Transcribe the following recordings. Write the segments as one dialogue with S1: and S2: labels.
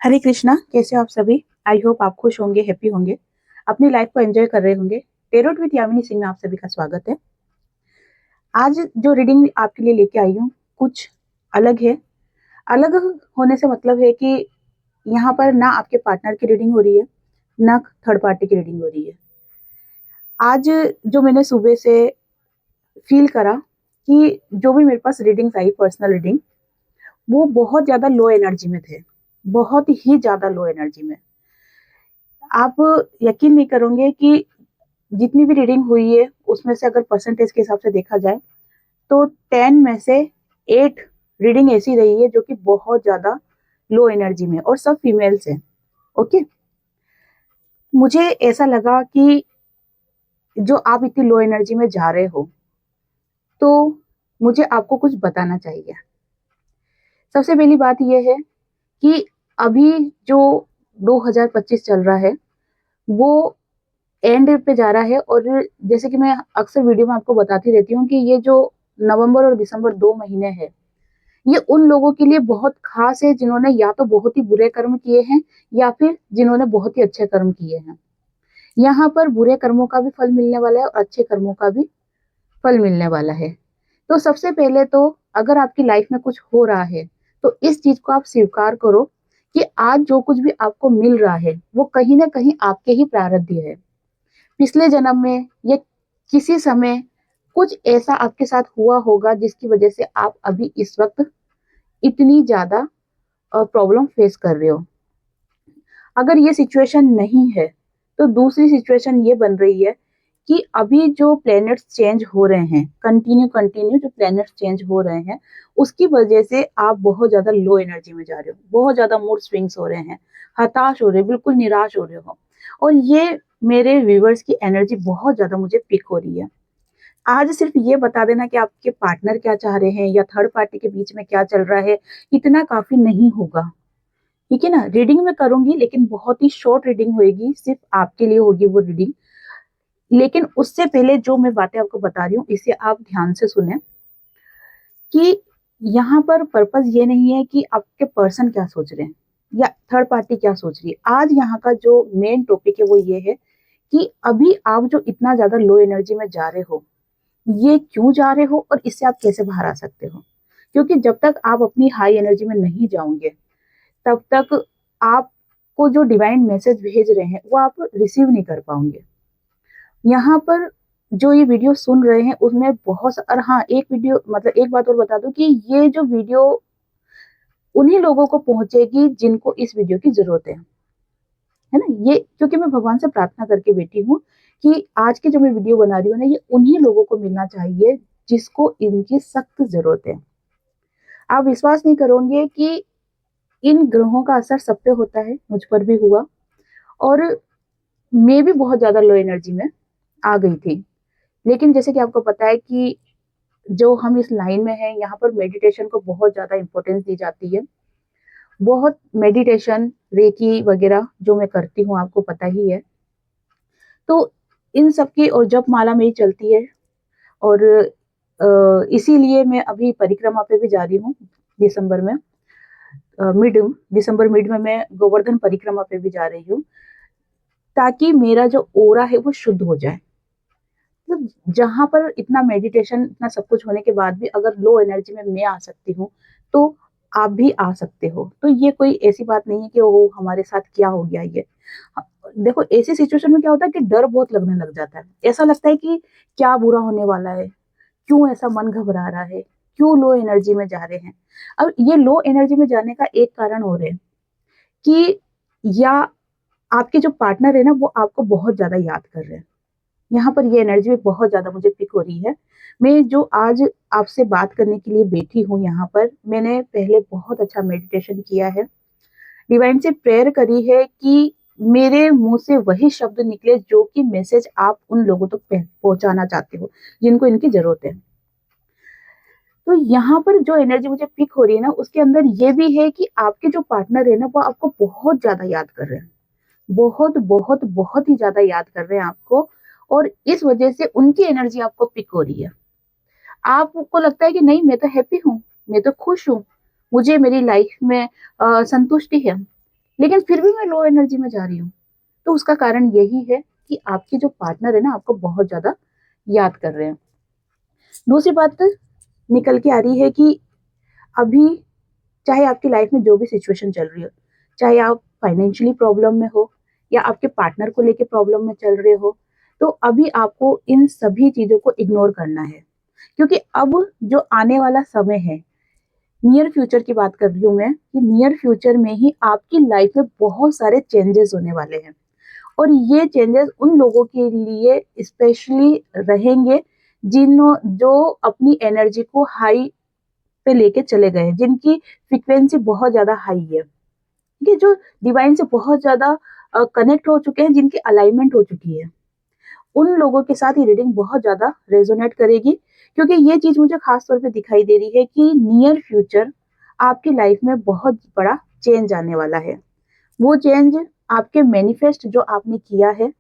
S1: हरे कृष्णा। कैसे हो आप सभी? आई होप आप खुश होंगे, हैप्पी होंगे, अपनी लाइफ को एंजॉय कर रहे होंगे। टेरोट विद यामिनी सिंह में आप सभी का स्वागत है। आज जो रीडिंग आपके लिए लेके आई हूँ कुछ अलग है। अलग होने से मतलब है कि यहाँ पर ना आपके पार्टनर की रीडिंग हो रही है, ना थर्ड पार्टी की रीडिंग हो रही है। आज जो मैंने सुबह से फील करा कि जो भी मेरे पास रीडिंग्स आई, पर्सनल रीडिंग, वो बहुत ज्यादा लो एनर्जी में थे, बहुत ही ज्यादा लो एनर्जी में। आप यकीन नहीं करोगे कि जितनी भी रीडिंग हुई है उसमें से अगर परसेंटेज के हिसाब से देखा जाए तो 10 में से 8 रीडिंग ऐसी रही है जो कि बहुत ज्यादा लो एनर्जी में, और सब फीमेल्स हैं। ओके, मुझे ऐसा लगा कि जो आप इतनी लो एनर्जी में जा रहे हो तो मुझे आपको कुछ बताना चाहिए। सबसे पहली बात यह है कि अभी जो 2025 चल रहा है वो एंड पे जा रहा है, और जैसे कि मैं अक्सर वीडियो में आपको बताती रहती हूँ कि ये जो नवंबर और दिसंबर 2 महीने हैं ये उन लोगों के लिए बहुत खास है जिन्होंने या तो बहुत ही बुरे कर्म किए हैं या फिर जिन्होंने बहुत ही अच्छे कर्म किए हैं। यहाँ पर बुरे कर्मों का भी फल मिलने वाला है और अच्छे कर्मों का भी फल मिलने वाला है। तो सबसे पहले तो अगर आपकी लाइफ में कुछ हो रहा है तो इस चीज को आप स्वीकार करो कि आज जो कुछ भी आपको मिल रहा है वो कहीं ना कहीं आपके ही प्रारब्ध है। पिछले जन्म में या किसी समय कुछ ऐसा आपके साथ हुआ होगा जिसकी वजह से आप अभी इस वक्त इतनी ज्यादा प्रॉब्लम फेस कर रहे हो। अगर ये सिचुएशन नहीं है तो दूसरी सिचुएशन ये बन रही है कि अभी जो प्लैनेट्स चेंज हो रहे हैं, कंटिन्यू कंटिन्यू जो प्लैनेट्स चेंज हो रहे हैं उसकी वजह से आप बहुत ज्यादा लो एनर्जी में जा रहे हो, बहुत ज्यादा मूड स्विंग्स हो रहे हैं, हताश हो रहे हो, बिल्कुल निराश हो रहे हो। और ये मेरे व्यूवर्स की एनर्जी बहुत ज्यादा मुझे पिक हो रही है। आज सिर्फ ये बता देना कि आपके पार्टनर क्या चाह रहे हैं या थर्ड पार्टी के बीच में क्या चल रहा है, इतना काफी नहीं होगा। ठीक है ना? रीडिंग में करूंगी लेकिन बहुत ही शॉर्ट रीडिंग होगी, सिर्फ आपके लिए होगी वो रीडिंग। लेकिन उससे पहले जो मैं बातें आपको बता रही हूँ इसे आप ध्यान से सुने कि यहाँ पर पर्पस ये नहीं है कि आपके पर्सन क्या सोच रहे हैं या थर्ड पार्टी क्या सोच रही है। आज यहाँ का जो मेन टॉपिक है वो ये है कि अभी आप जो इतना ज्यादा लो एनर्जी में जा रहे हो ये क्यों जा रहे हो और इससे आप कैसे बाहर आ सकते हो। क्योंकि जब तक आप अपनी हाई एनर्जी में नहीं जाओगे तब तक आपको जो डिवाइन मैसेज भेज रहे हैं वो आप रिसीव नहीं कर पाओगे। यहाँ पर जो ये वीडियो सुन रहे हैं उसमें बहुत और हाँ, एक वीडियो मतलब एक बात और बता दूं कि ये जो वीडियो उन्हीं लोगों को पहुंचेगी जिनको इस वीडियो की जरूरत है ना। ये क्योंकि मैं भगवान से प्रार्थना करके बैठी हूँ कि आज की जो मैं वीडियो बना रही हूँ ना ये उन्हीं लोगों को मिलना चाहिए जिसको इनकी सख्त जरूरत है। आप विश्वास नहीं करोगे कि इन ग्रहों का असर सब पे होता है, मुझ पर भी हुआ, और मैं भी बहुत ज्यादा लो एनर्जी में आ गई थी। लेकिन जैसे कि आपको पता है कि जो हम इस लाइन में हैं यहाँ पर मेडिटेशन को बहुत ज्यादा इंपॉर्टेंस दी जाती है। बहुत मेडिटेशन, रेकी वगैरह जो मैं करती हूँ आपको पता ही है। तो इन सब की और जप माला मेरी चलती है, और इसीलिए मैं अभी परिक्रमा पे भी जा रही हूँ दिसंबर में। मिड दिसंबर मिड में मैं गोवर्धन परिक्रमा पे भी जा रही हूँ ताकि मेरा जो ओरा है वो शुद्ध हो जाए। तो जहां पर इतना मेडिटेशन, इतना सब कुछ होने के बाद भी अगर लो एनर्जी में मैं आ सकती हूँ तो आप भी आ सकते हो। तो ये कोई ऐसी बात नहीं है कि वो हमारे साथ क्या हो गया ये। देखो ऐसी सिचुएशन में क्या होता है कि डर बहुत लगने लग जाता है, ऐसा लगता है कि क्या बुरा होने वाला है, क्यों ऐसा मन घबरा रहा है, क्यों लो एनर्जी में जा रहे हैं। अब ये लो एनर्जी में जाने का एक कारण और है कि या आपके जो पार्टनर है ना वो आपको बहुत ज्यादा याद कर रहे हैं। यहाँ पर ये एनर्जी भी बहुत ज्यादा मुझे पिक हो रही है। मैं जो आज आपसे बात करने के लिए बैठी हूँ यहाँ पर, मैंने पहले बहुत अच्छा मेडिटेशन किया है, डिवाइन से प्रेयर करी है कि मेरे मुंह से वही शब्द निकले जो कि मैसेज आप उन लोगों तक पहुंचाना चाहते हो जिनको इनकी जरूरत है। तो यहाँ पर जो एनर्जी मुझे पिक हो रही है ना उसके अंदर ये भी है कि आपके जो पार्टनर है ना वो आपको बहुत ज्यादा याद कर रहे हैं, बहुत बहुत बहुत ही ज्यादा याद कर रहे हैं आपको, और इस वजह से उनकी एनर्जी आपको पिक हो रही है। आपको लगता है कि नहीं मैं तो हैप्पी हूँ, मैं तो खुश हूँ, मुझे मेरी लाइफ में संतुष्टि है। लेकिन फिर भी मैं लो एनर्जी में जा रही हूँ। तो उसका कारण यही है कि आपके जो पार्टनर है ना, आपको बहुत ज्यादा याद कर रहे हैं। दूसरी बात निकल के आ रही है कि अभी चाहे आपकी लाइफ में जो भी सिचुएशन चल रही हो, चाहे आप फाइनेंशियली प्रॉब्लम में हो या आपके पार्टनर को लेके प्रॉब्लम में चल रहे हो, तो अभी आपको इन सभी चीजों को इग्नोर करना है। क्योंकि अब जो आने वाला समय है, नियर फ्यूचर की बात कर रही हूँ मैं, कि नियर फ्यूचर में ही आपकी लाइफ में बहुत सारे चेंजेस होने वाले हैं। और ये चेंजेस उन लोगों के लिए स्पेशली रहेंगे जिन्हों जो अपनी एनर्जी को हाई पे लेके चले गए, जिनकी फ्रीक्वेंसी बहुत ज्यादा हाई है, ठीक है, जो डिवाइन से बहुत ज्यादा कनेक्ट हो चुके हैं, जिनकी अलाइनमेंट हो चुकी है, उन लोगों के साथ ये रीडिंग बहुत ज्यादा रेजोनेट करेगी। क्योंकि ये चीज मुझे खास तौर पे दिखाई दे रही है कि नियर फ्यूचर आपकी लाइफ में बहुत बड़ा चेंज आने वाला है। वो चेंज आपके मैनिफेस्ट जो आपने किया है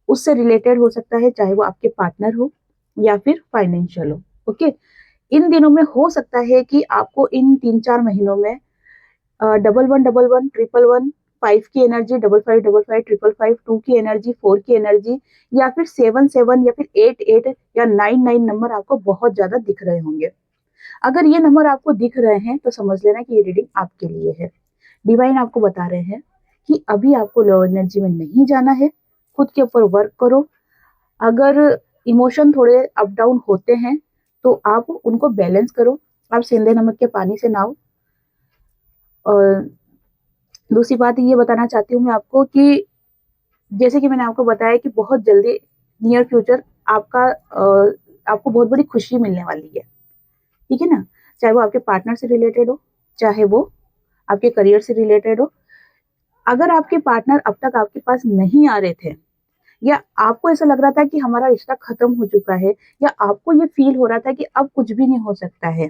S1: उससे रिलेटेड हो सकता है, चाहे वो आपके पार्टनर हो या फिर फाइनेंशियल हो। ओके, इन दिनों में हो सकता है कि आपको इन 3-4 महीनों में 1111, 111, 5 की एनर्जी, 5555, 555, 2 की एनर्जी, 4 की एनर्जी, या फिर 77 या फिर 88 या 99 नंबर आपको बहुत ज्यादा दिख रहे होंगे। अगर ये नंबर आपको दिख रहे हैं तो समझ लेना कि ये रीडिंग आपके लिए है। डिवाइन आपको बता रहे हैं कि अभी आपको लो एनर्जी में नहीं जाना है, खुद के ऊपर वर्क करो। अगर इमोशन थोड़े अप डाउन होते हैं तो आप उनको बैलेंस करो। आप सेंधे नमक के पानी से नहाओ। और दूसरी बात ये बताना चाहती हूँ मैं आपको कि जैसे कि मैंने आपको बताया कि बहुत जल्दी नियर फ्यूचर आपको बहुत बड़ी खुशी मिलने वाली है, ठीक है ना। चाहे वो आपके पार्टनर से रिलेटेड हो, चाहे वो आपके करियर से रिलेटेड हो। अगर आपके पार्टनर अब तक आपके पास नहीं आ रहे थे, या आपको ऐसा लग रहा था कि हमारा रिश्ता खत्म हो चुका है, या आपको ये फील हो रहा था कि अब कुछ भी नहीं हो सकता है,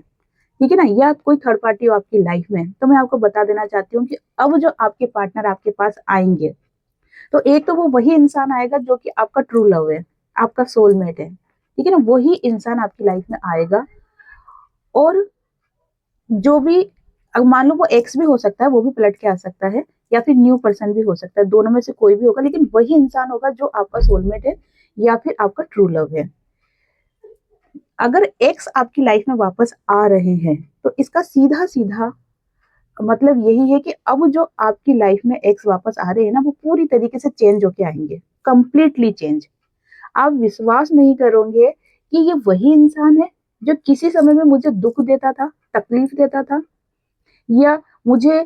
S1: ठीक है ना, या कोई थर्ड पार्टी हो आपकी लाइफ में, तो मैं आपको बता देना चाहती हूँ कि अब जो आपके पार्टनर आपके पास आएंगे, तो एक तो वो वही इंसान आएगा जो कि आपका ट्रू लव है, आपका सोलमेट है, ठीक है ना। वही इंसान आपकी लाइफ में आएगा। और जो भी, अब मान लो वो एक्स भी हो सकता है, वो भी पलट के आ सकता है, या फिर न्यू पर्सन भी हो सकता है, दोनों में से कोई भी होगा, लेकिन वही इंसान होगा जो आपका सोलमेट है या फिर आपका ट्रू लव है। अगर एक्स आपकी लाइफ में वापस आ रहे हैं तो इसका सीधा सीधा मतलब यही है कि अब जो आपकी लाइफ में एक्स वापस आ रहे हैं ना, वो पूरी तरीके से चेंज होके आएंगे, कंप्लीटली चेंज। आप विश्वास नहीं करोगे कि ये वही इंसान है जो किसी समय में मुझे दुख देता था, तकलीफ देता था, या मुझे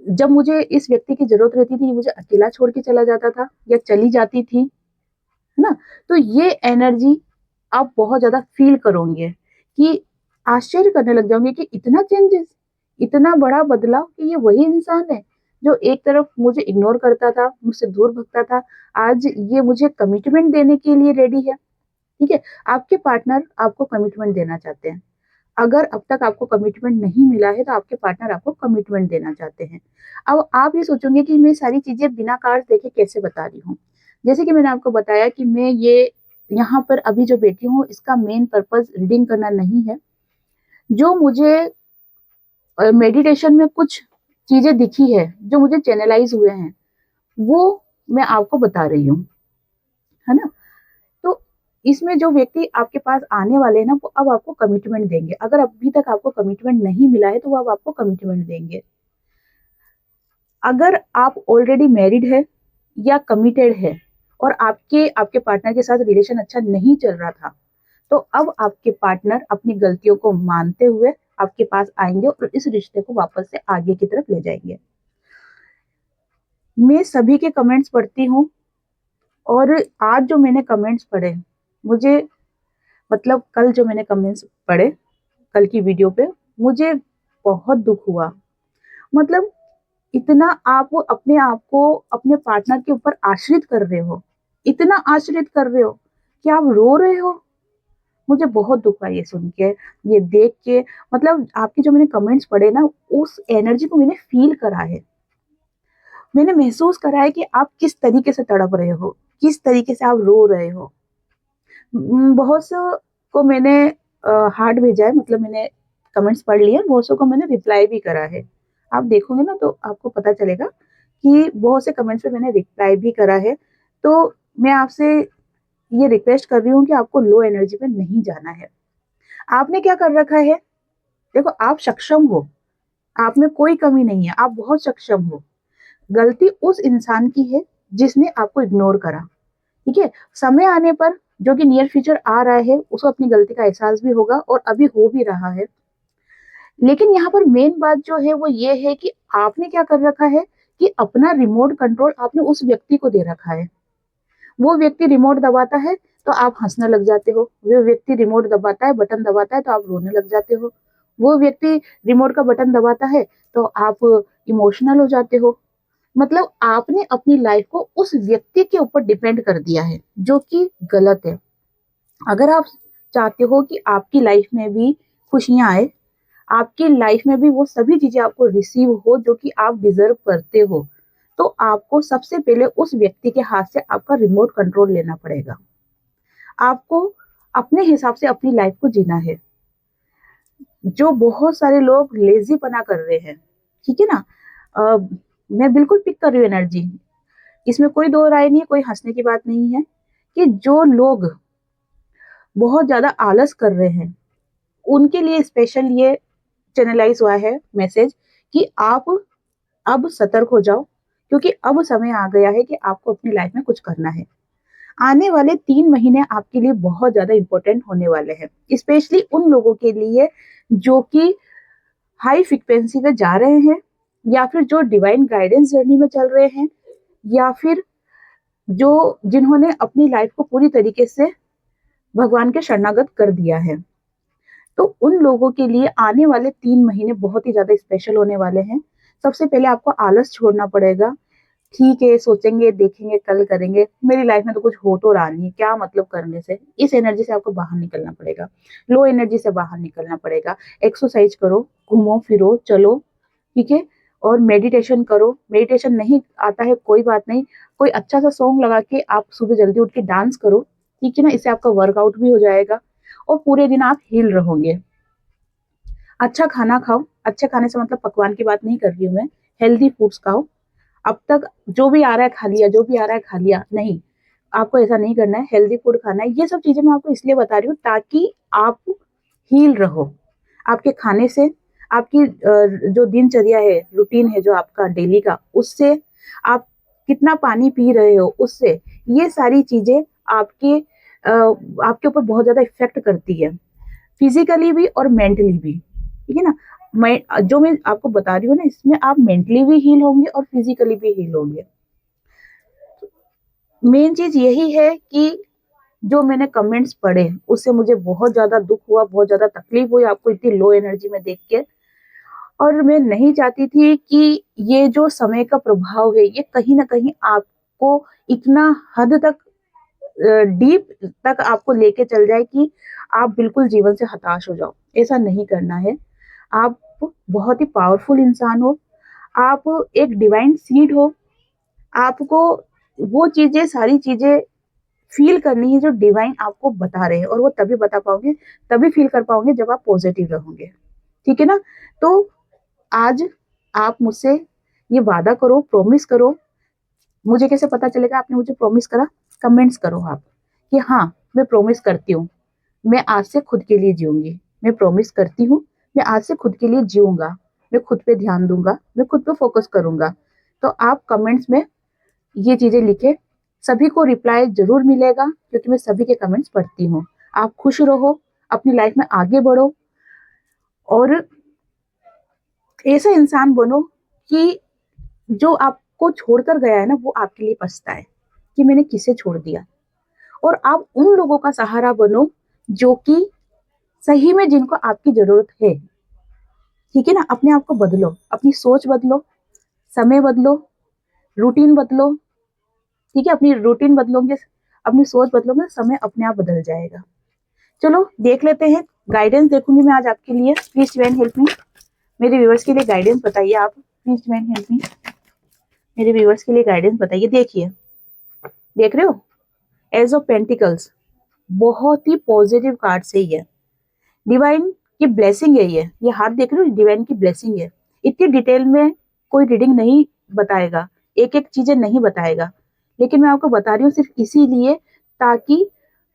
S1: जब मुझे इस व्यक्ति की जरूरत रहती थी मुझे अकेला छोड़ के चला जाता था या चली जाती थी, है ना। तो ये एनर्जी आप बहुत ज्यादा फील करोगे कि आश्चर्य करने लग जाओगे कि इतना चेंजेस, इतना बड़ा बदलाव, कि ये वही इंसान है जो एक तरफ मुझे इग्नोर करता था, मुझसे दूर भगता था, आज ये मुझे कमिटमेंट देने के लिए रेडी है, ठीक है। आपके पार्टनर आपको कमिटमेंट देना चाहते हैं। अगर अब तक आपको कमिटमेंट नहीं मिला है तो आपके पार्टनर आपको कमिटमेंट देना चाहते हैं। अब आप ये सोचोगे कि मैं सारी चीजें बिना कार्ड देखे कैसे बता रही हूँ। जैसे कि मैंने आपको बताया कि मैं ये यहाँ पर अभी जो बैठी हूँ इसका मेन पर्पस रीडिंग करना नहीं है। जो मुझे मेडिटेशन में कुछ चीजें दिखी है, जो मुझे चैनलाइज हुए हैं, वो मैं आपको बता रही हूँ, है ना। तो इसमें जो व्यक्ति आपके पास आने वाले हैं ना, वो अब आपको कमिटमेंट देंगे। अगर अभी तक आपको कमिटमेंट नहीं मिला है तो वो अब आपको कमिटमेंट देंगे। अगर आप ऑलरेडी मैरिड है या कमिटेड है और आपके आपके पार्टनर के साथ रिलेशन अच्छा नहीं चल रहा था, तो अब आपके पार्टनर अपनी गलतियों को मानते हुए आपके पास आएंगे और इस रिश्ते को वापस से आगे की तरफ ले जाएंगे। मैं सभी के कमेंट्स पढ़ती हूँ, और आज जो मैंने कमेंट्स पढ़े, मुझे मतलब कल जो मैंने कमेंट्स पढ़े कल की वीडियो पे, मुझे बहुत दुख हुआ। मतलब इतना आप अपने आप को अपने पार्टनर के ऊपर आश्रित कर रहे हो, इतना आश्रित कर रहे हो कि आप रो रहे हो। मुझे बहुत दुख हुआ ये सुन के, ये देख के। मतलब आपके जो मैंने कमेंट्स पढ़े ना, उस एनर्जी को मैंने फील करा है, मैंने महसूस करा है कि आप किस तरीके से तड़प रहे हो, किस तरीके से आप रो रहे हो। बहुत से को मैंने हार्ट भेजा है, मतलब मैंने कमेंट्स पढ़ लिए, बहुत सौ को मैंने रिप्लाई भी करा है। आप देखोगे ना तो आपको पता चलेगा कि बहुत से कमेंट्स पे मैंने रिप्लाई भी करा है। तो मैं आपसे ये रिक्वेस्ट कर रही हूँ कि आपको लो एनर्जी पे नहीं जाना है। आपने क्या कर रखा है? देखो, आप सक्षम हो, आप में कोई कमी नहीं है, आप बहुत सक्षम हो। गलती उस इंसान की है जिसने आपको इग्नोर करा। ठीक है, समय आने पर, जो कि नियर फ्यूचर आ रहा है, उसको अपनी गलती का एहसास भी होगा और अभी हो भी रहा है। लेकिन यहाँ पर मेन बात जो है वो ये है कि आपने क्या कर रखा है कि अपना रिमोट कंट्रोल आपने उस व्यक्ति को दे रखा है। वो व्यक्ति रिमोट दबाता है तो आप हंसने लग जाते हो, वो व्यक्ति रिमोट दबाता है, बटन दबाता है तो आप रोने लग जाते हो, वो व्यक्ति रिमोट का बटन दबाता है तो आप इमोशनल हो जाते हो। मतलब आपने अपनी लाइफ को उस व्यक्ति के ऊपर डिपेंड कर दिया है, जो कि गलत है। अगर आप चाहते हो कि आपकी लाइफ में भी खुशियां आए, आपकी लाइफ में भी वो सभी चीजें आपको रिसीव हो जो कि आप डिजर्व करते हो, तो आपको सबसे पहले उस व्यक्ति के हाथ से आपका रिमोट कंट्रोल लेना पड़ेगा। आपको अपने हिसाब से अपनी लाइफ को जीना है। जो बहुत सारे लोग लेजी पना कर रहे हैं, ठीक है ना, मैं बिल्कुल पिक कर रही हूँ एनर्जी, इसमें कोई दो राय नहीं है, कोई हंसने की बात नहीं है, कि जो लोग बहुत ज्यादा आलस कर रहे हैं उनके लिए स्पेशल ये चैनलाइज हुआ है मैसेज कि आप अब सतर्क हो जाओ, क्योंकि अब समय आ गया है कि आपको अपनी लाइफ में कुछ करना है। आने वाले 3 महीने आपके लिए बहुत ज्यादा इंपॉर्टेंट होने वाले हैं, स्पेशली उन लोगों के लिए जो कि हाई फ्रिक्वेंसी पे जा रहे हैं, या फिर जो डिवाइन गाइडेंस जर्नी में चल रहे हैं, या फिर जो जिन्होंने अपनी लाइफ को पूरी तरीके से भगवान के शरणागत कर दिया है। तो उन लोगों के लिए आने वाले 3 महीने बहुत ही ज्यादा स्पेशल होने वाले हैं। सबसे पहले आपको आलस छोड़ना पड़ेगा। ठीक है, सोचेंगे, देखेंगे, कल करेंगे, मेरी लाइफ में तो कुछ हो तो रहा नहीं है, क्या मतलब करने से, इस एनर्जी से आपको बाहर निकलना पड़ेगा, लो एनर्जी से बाहर निकलना पड़ेगा। एक्सरसाइज करो, घूमो फिरो, चलो, ठीक है, और मेडिटेशन करो। मेडिटेशन नहीं आता है कोई बात नहीं, कोई अच्छा सा सॉन्ग लगा के आप सुबह जल्दी उठ के डांस करो, ठीक है ना, इससे आपका वर्कआउट भी हो जाएगा और पूरे दिन आप हील रहोगे। अच्छा खाना खाओ, अच्छे खाने से मतलब पकवान की बात नहीं कर रही हूँ मैं, हेल्दी फूड्स खाओ। अब तक जो भी आ रहा है खा लिया, जो भी आ रहा है खा लिया, नहीं, आपको ऐसा नहीं करना है, हेल्दी फूड खाना है। ये सब चीजें मैं आपको इसलिए बता रही हूँ ताकि आप हील रहो। आपके खाने से, आपकी जो दिनचर्या है, रूटीन है जो आपका डेली का, उससे, आप कितना पानी पी रहे हो उससे, ये सारी चीजें आपके आपके ऊपर बहुत ज्यादा इफेक्ट करती है, फिजिकली भी और मेंटली भी, ठीक है ना। मैं जो मैं आपको बता रही हूँ ना, इसमें आप मेंटली भी हील होंगे और फिजिकली भी हील होंगे। मेन चीज यही है कि जो मैंने कमेंट्स पढ़े उससे मुझे बहुत ज्यादा दुख हुआ, बहुत ज्यादा तकलीफ हुई आपको इतनी लो एनर्जी में देख के। और मैं नहीं चाहती थी कि ये जो समय का प्रभाव है ये कहीं ना कहीं आपको इतना हद तक, डीप तक आपको लेके चल जाए कि आप बिल्कुल जीवन से हताश हो जाओ। ऐसा नहीं करना है। आप बहुत ही पावरफुल इंसान हो, आप एक डिवाइन सीड हो। आपको वो चीजें, सारी चीजें फील करनी है जो डिवाइन आपको बता रहे हैं, और वो तभी बता पाओगे, तभी फील कर पाओगे जब आप पॉजिटिव रहोगे, ठीक है ना। तो आज आप मुझसे ये वादा करो, प्रॉमिस करो। मुझे कैसे पता चलेगा आपने मुझे प्रॉमिस करा? कमेंट्स करो आप कि हाँ, मैं प्रॉमिस करती हूँ, मैं आज से खुद के लिए जीऊंगी, मैं प्रॉमिस करती हूँ, मैं आज से खुद के लिए जीऊंगा, मैं खुद पे ध्यान दूंगा, मैं खुद पे फोकस करूंगा। तो आप कमेंट्स में ये चीजें लिखे, सभी को रिप्लाई जरूर मिलेगा क्योंकि मैं सभी के कमेंट्स पढ़ती हूँ। आप खुश रहो, अपनी लाइफ में आगे बढ़ो, और ऐसा इंसान बनो कि जो आपको छोड़कर गया है ना, वो आपके लिए पछताए कि मैंने किसे छोड़ दिया। और आप उन लोगों का सहारा बनो जो कि सही में, जिनको आपकी जरूरत है, ठीक है ना। अपने आप को बदलो, अपनी सोच बदलो, समय बदलो, रूटीन बदलो, ठीक है। अपनी रूटीन बदलोगे, अपनी सोच बदलोगे, समय अपने आप बदल जाएगा। चलो देख लेते हैं, गाइडेंस देखूंगी मैं आज आपके लिए। Please divine help me. मेरे व्यूअर्स के लिए गाइडेंस बताइए आप, प्लीज डिवाइन हेल्प मी। मेरे व्यूअर्स के लिए गाइडेंस बताइए। देखिए, देख रहे हो, एज ऑफ पेंटिकल्स, बहुत ही पॉजिटिव कार्ड से ही है। डिवाइन की ब्लेसिंग है ये हाथ देख रहे हो, डिवाइन की ब्लेसिंग है। इतनी डिटेल में कोई रीडिंग नहीं बताएगा, एक एक चीजें नहीं बताएगा, लेकिन मैं आपको बता रही हूँ सिर्फ इसीलिए ताकि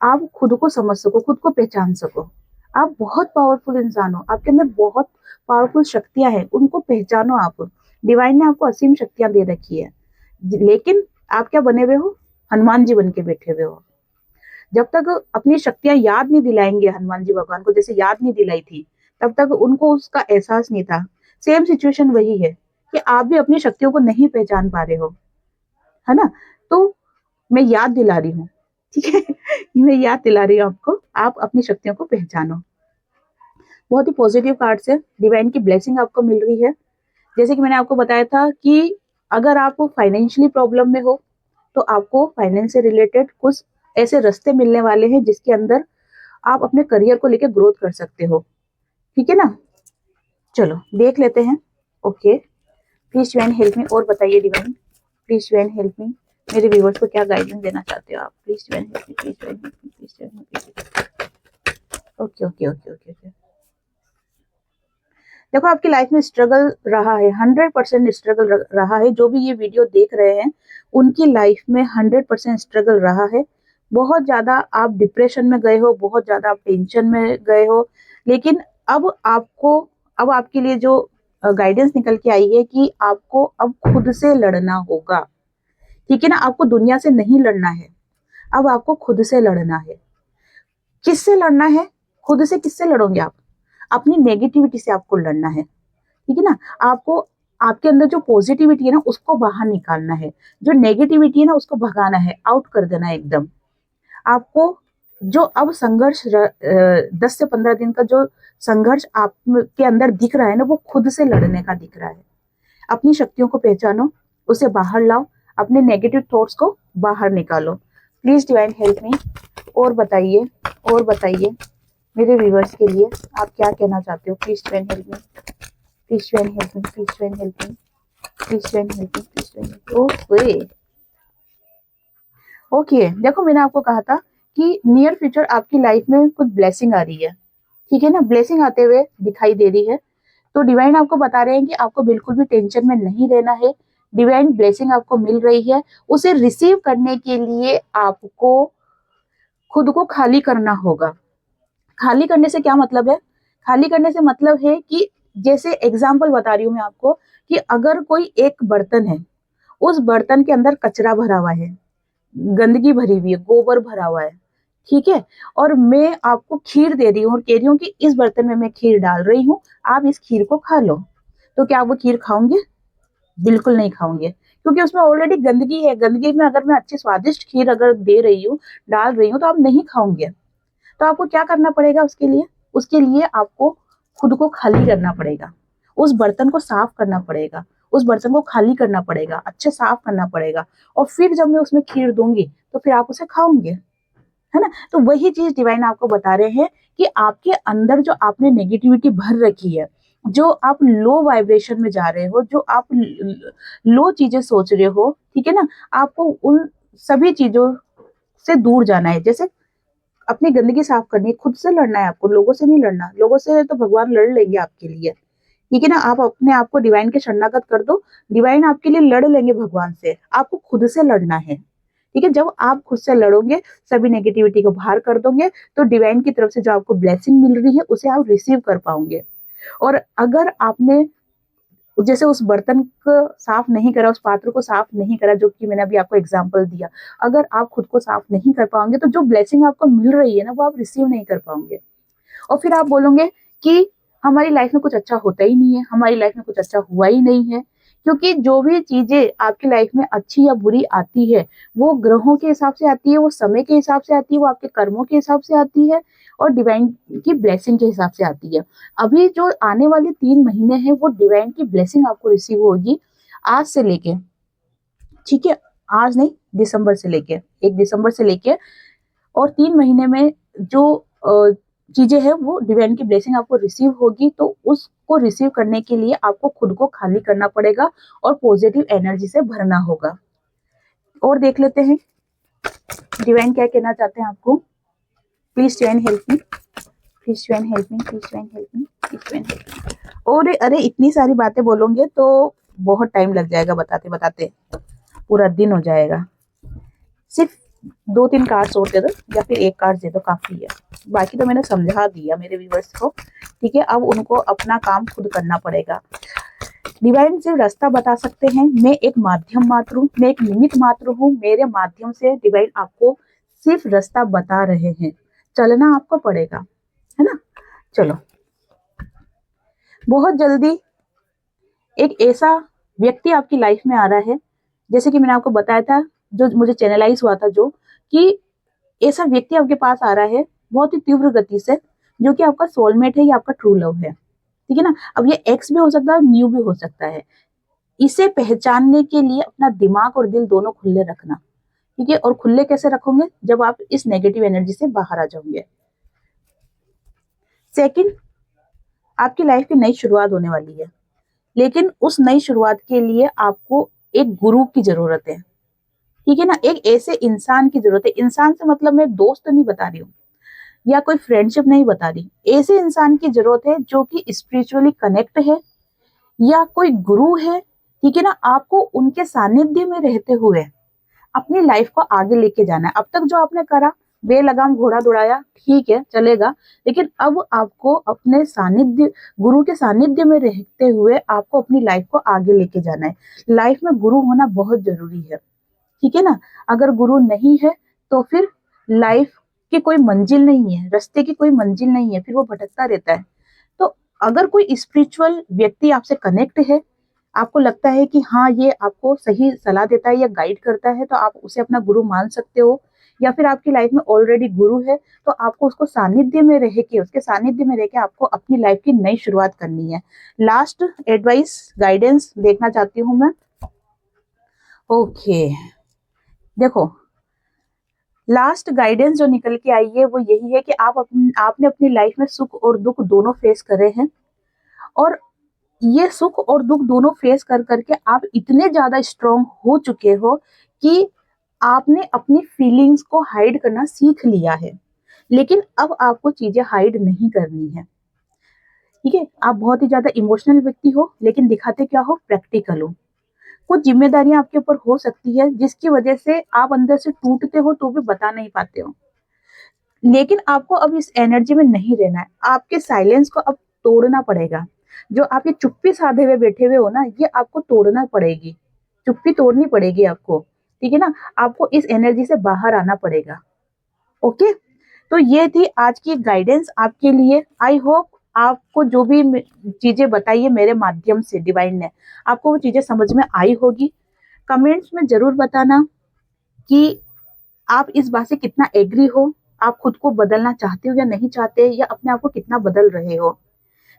S1: आप खुद को समझ सको, खुद को पहचान सको। आप बहुत पावरफुल इंसान हो, आपके अंदर बहुत पावरफुल शक्तियां हैं, उनको पहचानो। आप डिवाइन ने आपको असीम शक्तियां दे रखी है, लेकिन आप क्या बने हुए हो? हनुमान जी बन के बैठे हुए हो। जब तक अपनी शक्तियां याद नहीं दिलाएंगे हनुमान जी भगवान को, जैसे याद नहीं दिलाई थी, तब तक उनको उसका एहसास नहीं था। सेम सिचुएशन वही है कि आप भी अपनी शक्तियों को नहीं पहचान पा रहे हो, है ना? तो मैं याद दिला रही हूँ, ठीक है? मैं याद दिला रही हूँ आपको, आप अपनी शक्तियों को पहचानो। बहुत ही पॉजिटिव कार्ड से डिवाइन की ब्लेसिंग आपको मिल रही है। जैसे कि मैंने आपको बताया था कि अगर आप फाइनेंशियली प्रॉब्लम में हो तो आपको फाइनेंस से रिलेटेड कुछ ऐसे रास्ते मिलने वाले हैं जिसके अंदर आप अपने करियर को लेकर ग्रोथ कर सकते हो, ठीक है ना? चलो देख लेते हैं। Okay, please divine help me. और बताइए divine, please divine help me, मेरे व्यूअर्स को क्या गाइडेंस देना चाहते हो आप? Please divine help me, please divine help me, please divine help me. Okay okay okay okay okay. देखो आपकी लाइफ में स्ट्रगल रहा है, 100% स्ट्रगल रहा है। जो भी ये वीडियो देख रहे हैं उनकी लाइफ में 100% स्ट्रगल रहा है। बहुत ज्यादा आप डिप्रेशन में गए हो, बहुत ज्यादा आप टेंशन में गए हो, लेकिन अब आपको, अब आपके लिए जो गाइडेंस निकल के आई है कि आपको अब खुद से लड़ना होगा, ठीक है ना? आपको दुनिया से नहीं लड़ना है, अब आपको खुद से लड़ना है। किससे लड़ना है? खुद से किससे लड़ोगे आप? अपनी नेगेटिविटी से आपको लड़ना है, ठीक है ना? आपको आपके अंदर जो पॉजिटिविटी है ना उसको बाहर निकालना है, जो नेगेटिविटी है ना उसको भगाना है, आउट कर देना है एकदम। आपको जो अब संघर्ष 10 से 15 दिन का जो संघर्ष आप के अंदर दिख रहा है ना, वो खुद से लड़ने का दिख रहा है। अपनी शक्तियों को पहचानो, उसे बाहर लाओ, अपने नेगेटिव थॉट्स को बाहर निकालो। Please divine help me. और बताइए, और बताइए मेरे व्यूवर्स के लिए आप क्या कहना चाहते हो? Please divine help me, please divine help me, please divine help me, please divine help me, please divine help me. Okay, देखो मैंने आपको कहा था कि नियर फ्यूचर आपकी लाइफ में कुछ ब्लेसिंग आ रही है, ठीक है ना? ब्लेसिंग आते हुए दिखाई दे रही है। तो डिवाइन आपको बता रहे हैं कि आपको बिल्कुल भी टेंशन में नहीं रहना है। डिवाइन ब्लेसिंग आपको मिल रही है, उसे रिसीव करने के लिए आपको खुद को खाली करना होगा। खाली करने से क्या मतलब है? खाली करने से मतलब है कि जैसे एग्जाम्पल बता रही हूँ मैं आपको, कि अगर कोई एक बर्तन है, उस बर्तन के अंदर कचरा भरा हुआ है, गंदगी भरी हुई है, गोबर भरा हुआ है, ठीक है? और मैं आपको खीर दे रही हूँ और कह रही हूँ कि इस बर्तन में मैं खीर डाल रही हूँ, आप इस खीर को खा लो। तो क्या आप वो खीर खाओगे? बिल्कुल नहीं खाओगे, क्योंकि उसमें ऑलरेडी गंदगी है। गंदगी में अगर मैं अच्छी स्वादिष्ट खीर अगर दे रही हूँ, डाल रही हूँ, तो आप नहीं खाओगे। तो आपको क्या करना पड़ेगा उसके लिए? उसके लिए आपको खुद को खाली करना पड़ेगा, उस बर्तन को साफ करना पड़ेगा, उस बर्तन को खाली करना पड़ेगा, अच्छे साफ करना पड़ेगा। और फिर जब मैं उसमें खीर दूंगी तो फिर आप उसे खाओगे, है ना? तो वही चीज डिवाइन आपको बता रहे हैं कि आपके अंदर जो आपने नेगेटिविटी भर रखी है, जो आप लो वाइब्रेशन में जा रहे हो, जो आप लो चीजें सोच रहे हो, ठीक है ना? आपको उन सभी चीजों से दूर जाना है। जैसे अपनी गंदगी साफ करनी है, खुद से लड़ना है आपको, लोगों से नहीं लड़ना। लोगों से तो भगवान लड़ लेंगे आपके लिए, ठीक है ना? आप अपने आप को डिवाइन के शरणागत कर दो, डिवाइन आपके लिए लड़ लेंगे भगवान से। आपको खुद से लड़ना है, ठीक है? जब आप खुद से लड़ोगे, सभी नेगेटिविटी को बाहर कर दोगे, तो डिवाइन की तरफ से जो आपको ब्लेसिंग मिल रही है उसे आप रिसीव कर पाओगे। और अगर आपने जैसे उस बर्तन को साफ नहीं करा, उस पात्र को साफ नहीं करा, जो कि मैंने अभी आपको एग्जांपल दिया, अगर आप खुद को साफ नहीं कर पाओगे तो जो ब्लेसिंग आपको मिल रही है ना, वो आप रिसीव नहीं कर पाओगे। और फिर आप बोलोगे कि हमारी लाइफ में कुछ अच्छा होता ही नहीं है, हमारी लाइफ में कुछ अच्छा हुआ ही नहीं है। क्योंकि जो भी चीजें आपकी लाइफ में अच्छी या बुरी आती है, वो ग्रहों के हिसाब से आती है, वो समय के हिसाब से आती है, वो आपके कर्मों के हिसाब से आती है, और डिवाइन की ब्लेसिंग के हिसाब से आती है। अभी जो आने वाले 3 महीने हैं वो डिवाइन की ब्लेसिंग आपको रिसीव होगी, आज से लेके, ठीक है? आज नहीं, दिसंबर से लेके, 1 दिसंबर से लेके, और 3 महीने में जो चीजें हैं वो डिवाइन की ब्लेसिंग आपको रिसीव होगी। तो उसको रिसीव करने के लिए आपको खुद को खाली करना पड़ेगा और पॉजिटिव एनर्जी से भरना होगा। और देख लेते हैं डिवाइन क्या कहना चाहते हैं आपको। Please divine help me, please divine help me, please divine help me, please divine help me. और अरे इतनी सारी बातें बोलोगे तो बहुत टाइम लग जाएगा, बताते बताते पूरा दिन हो जाएगा। सिर्फ 2-3 कार्ड्स और दे दो या फिर एक कार्ड दे दो, काफी है। बाकी तो मैंने समझा दिया मेरे व्यूवर्स को, ठीक है। अब उनको अपना काम खुद करना पड़ेगा। डिवाइन सिर्फ रास्ता बता सकते हैं, मैं एक माध्यम मात्र हूँ, मैं एक निमित्त मात्र हूँ। मेरे माध्यम से डिवाइन आपको सिर्फ रास्ता बता रहे हैं, चलना आपको पड़ेगा, है ना। चलो, बहुत जल्दी एक ऐसा व्यक्ति आपकी लाइफ में आ रहा है, जैसे कि मैंने आपको बताया था, जो मुझे चैनलाइज हुआ था, जो कि ऐसा व्यक्ति आपके पास आ रहा है बहुत ही तीव्र गति से, जो कि आपका सोलमेट है या आपका ट्रू लव है, ठीक है ना। अब ये एक्स भी हो सकता है, न्यू भी हो सकता है। इसे पहचानने के लिए अपना दिमाग और दिल दोनों खुले रखना, ठीक है। और खुले कैसे रखोगे? जब आप इस नेगेटिव एनर्जी से बाहर आ जाओगे। सेकंड, आपकी लाइफ की नई शुरुआत होने वाली है, लेकिन उस नई शुरुआत के लिए आपको एक गुरु की जरूरत है, ठीक है ना। एक ऐसे इंसान की जरूरत है। इंसान से मतलब मैं दोस्त नहीं बता रही हूँ या कोई फ्रेंडशिप नहीं बता रही, ऐसे इंसान की जरूरत है जो कि स्पिरिचुअली कनेक्ट है या कोई गुरु है, ठीक है ना। आपको उनके सानिध्य में रहते हुए अपनी लाइफ को आगे लेके जाना है। अब तक जो आपने करा, बेलगाम घोड़ा दौड़ाया, ठीक है, चलेगा, लेकिन अब आपको अपने सानिध्य, गुरु के सानिध्य में रहते हुए आपको अपनी लाइफ को आगे लेके जाना है। लाइफ में गुरु होना बहुत जरूरी है, ठीक है ना। अगर गुरु नहीं है तो फिर लाइफ की कोई मंजिल नहीं है, रास्ते की कोई मंजिल नहीं है, फिर वो भटकता रहता है। तो अगर कोई स्पिरिचुअल व्यक्ति आपसे कनेक्ट है, आपको लगता है कि हाँ ये आपको सही सलाह देता है या गाइड करता है, तो आप उसे अपना गुरु मान सकते हो। या फिर आपकी लाइफ में ऑलरेडी गुरु है, तो आपको उसको सानिध्य में रह के, उसके सानिध्य में रह के आपको अपनी लाइफ की नई शुरुआत करनी है। लास्ट एडवाइस, गाइडेंस देखना चाहती हूँ मैं। ओके, देखो, लास्ट गाइडेंस जो निकल के आई है वो यही है कि आपने अपनी लाइफ में सुख और दुख दोनों फेस करे हैं, और ये सुख और दुख दोनों फेस कर करके आप इतने ज्यादा स्ट्रांग हो चुके हो कि आपने अपनी फीलिंग्स को हाइड करना सीख लिया है। लेकिन अब आपको चीजें हाइड नहीं करनी है, ठीक है। आप बहुत ही ज्यादा इमोशनल व्यक्ति हो, लेकिन दिखाते क्या हो? प्रैक्टिकल हो। कुछ जिम्मेदारियां आपके ऊपर हो सकती है जिसकी वजह से आप अंदर से टूटते हो तो भी बता नहीं पाते हो, लेकिन आपको अब इस एनर्जी में नहीं रहना है। आपके साइलेंस को अब तोड़ना पड़ेगा। जो आप ये चुप्पी साधे हुए बैठे हुए हो ना, ये आपको तोड़ना पड़ेगी, चुप्पी तोड़नी पड़ेगी आपको, ठीक है ना। आपको इस एनर्जी से बाहर आना पड़ेगा। ओके, तो ये थी आज की गाइडेंस आपके लिए। आई होप आपको जो भी चीजें बताई है मेरे माध्यम से डिवाइन ने, आपको वो चीजें समझ में आई होगी। कमेंट्स में जरूर बताना कि आप इस बात से कितना एग्री हो, आप खुद को बदलना चाहते हो या नहीं चाहते, या अपने आप को कितना बदल रहे हो।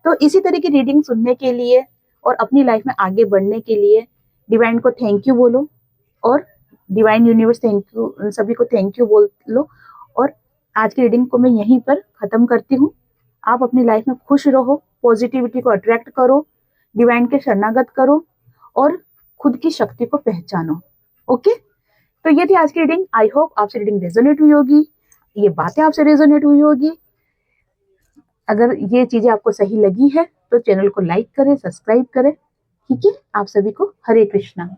S1: तो इसी तरह की रीडिंग सुनने के लिए और अपनी लाइफ में आगे बढ़ने के लिए डिवाइन को थैंक यू बोलो, और डिवाइन यूनिवर्स थैंक यू, सभी को थैंक यू बोल लो। और आज की रीडिंग को मैं यहीं पर खत्म करती हूँ। आप अपनी लाइफ में खुश रहो, पॉजिटिविटी को अट्रैक्ट करो, डिवाइन के शरणागत करो, और खुद की शक्ति को पहचानो। ओके, तो ये थी आज की रीडिंग। आई होप आपसे रीडिंग रेजोनेट हुई होगी, ये बातें आपसे रेजोनेट हुई होगी। अगर ये चीजें आपको सही लगी है तो चैनल को लाइक करें, सब्सक्राइब करें, ठीक है। आप सभी को हरे कृष्णा।